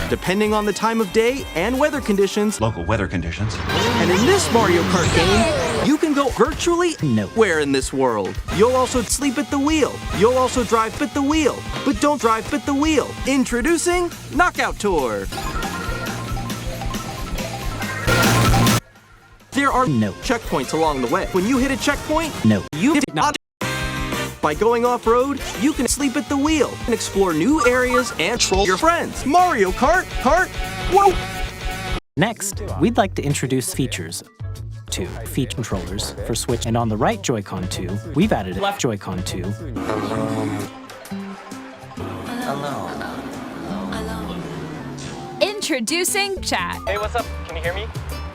depending on the time of day and weather conditions. Local weather conditions. And in this Mario Kart game, you can go virtually nowhere in this world. You'll also sleep at the wheel. You'll also drive at the wheel. But don't drive at the wheel. Introducing Knockout Tour. There are no checkpoints along the way. When you hit a checkpoint, you did not. By going off-road, you can sleep at the wheel and explore new areas and troll your friends. Mario Kart, whoa! Next, we'd like to introduce features. 2 feet controllers for Switch, and on the right Joy-Con 2, we've added left Joy-Con 2. Introducing Chat. Hey, what's up? Can you hear me?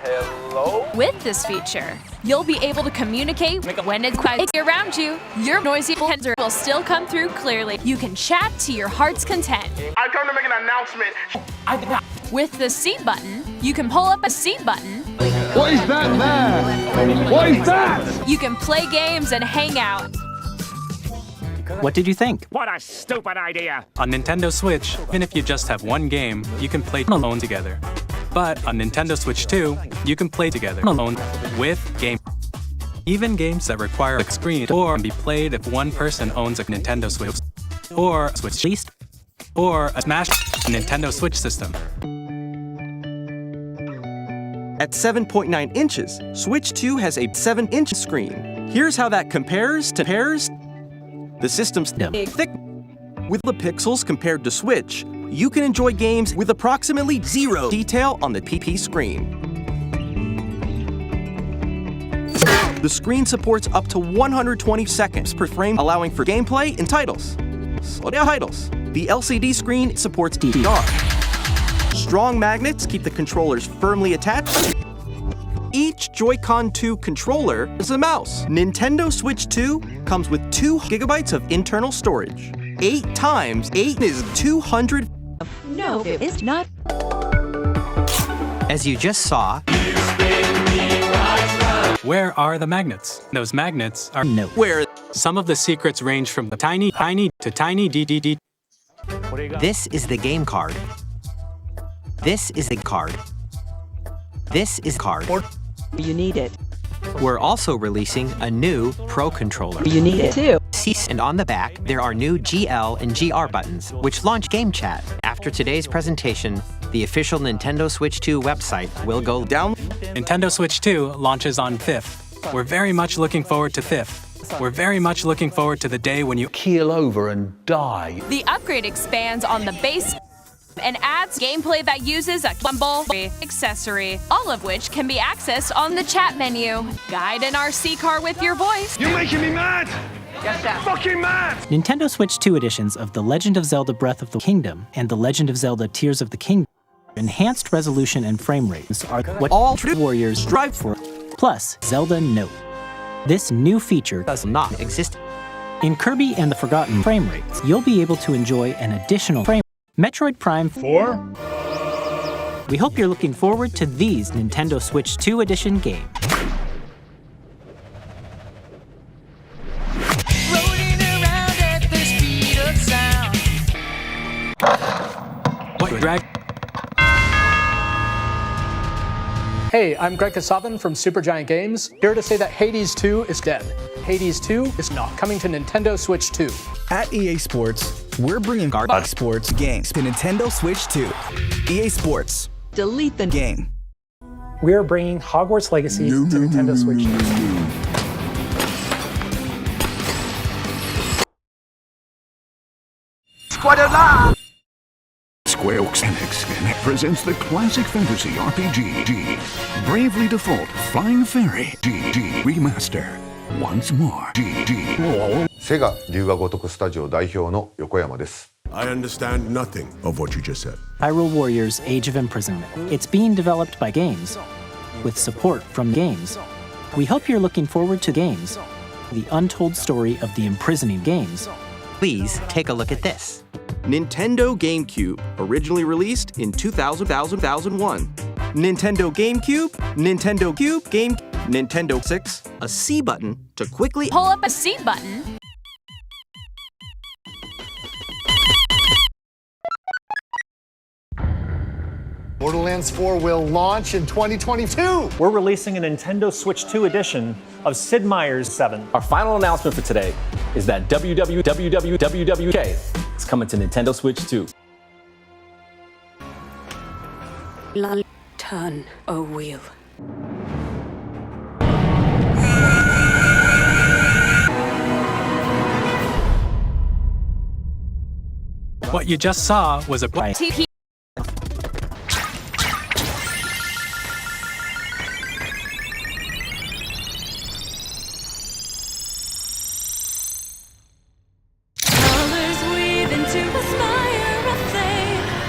Hello? With this feature, you'll be able to communicate when it's quiet around you. Your noisy heads will still come through clearly. You can chat to your heart's content. I come to make an announcement. With the C button, you can pull up a C button. What is that there? What is that? You can play games and hang out. What did you think? What a stupid idea! On Nintendo Switch, even if you just have one game, you can play alone together. But on Nintendo Switch 2, you can play together alone with game. Even games that require a screen or can be played if one person owns a Nintendo Switch or a Switch Least or a Smash Nintendo Switch system. At 7.9 inches, Switch 2 has a 7-inch screen. Here's how that compares to the system's thick. With the pixels compared to Switch, you can enjoy games with approximately 0 detail on the PP screen. The screen supports up to 120 seconds per frame, allowing for gameplay in titles. The LCD screen supports DDR. Strong magnets keep the controllers firmly attached. Each Joy-Con 2 controller is a mouse. Nintendo Switch 2 comes with 2 gigabytes of internal storage. 8 times 8 is 200. No, it is not. As you just saw, Where are the magnets? Those magnets are Where some of the secrets range from the tiny to tiny DDD. this is the game card. This is the card. This is card. You need it. We're also releasing a new Pro controller. You need it too. And on the back, there are new GL and GR buttons, which launch Game Chat. After today's presentation, the official Nintendo Switch 2 website will go down. Nintendo Switch 2 launches on 5th. We're very much looking forward to 5th. We're very much looking forward to the day when you Keel over and die. The upgrade expands on the base and adds gameplay that uses a gimbal accessory, all of which can be accessed on the chat menu. Guide an RC car with your voice. You're making me mad! Fucking mad! Nintendo Switch 2 editions of The Legend of Zelda Breath of the Kingdom and The Legend of Zelda Tears of the Kingdom. Enhanced resolution and frame rates are what all true warriors strive for. Plus, Zelda Note. This new feature does not exist. In Kirby and the Forgotten frame rates, you'll be able to enjoy an additional frame. Metroid Prime 4? We hope you're looking forward to these Nintendo Switch 2 edition games. Hey, I'm Greg Kasavin from Supergiant Games, here to say that Hades 2 is dead. Hades 2 is not coming to Nintendo Switch 2. At EA Sports, we're bringing Gargoyle Sports games to Nintendo Switch 2. EA Sports. Delete the game. We are bringing Hogwarts Legacy to Nintendo Switch 2. Square Enix presents the classic fantasy RPG Bravely Default Flying Fairy Remaster once more. セガ龍が如くスタジオ代表の横山です。 I understand nothing of what you just said. Hyrule Warriors Age of Imprisonment. It's being developed by Games, with support from Games. We hope you're looking forward to Games, the untold story of the imprisoning Games. Please take a look at this. Nintendo GameCube, originally released in 2001. Nintendo GameCube, Nintendo Cube, Nintendo 6, a C button to quickly pull up a C button. Borderlands 4 will launch in 2022. We're releasing a Nintendo Switch 2 edition of Sid Meier's 7. Our final announcement for today is that WWWWWK is coming to Nintendo Switch 2. Turn a wheel. What you just saw was a TP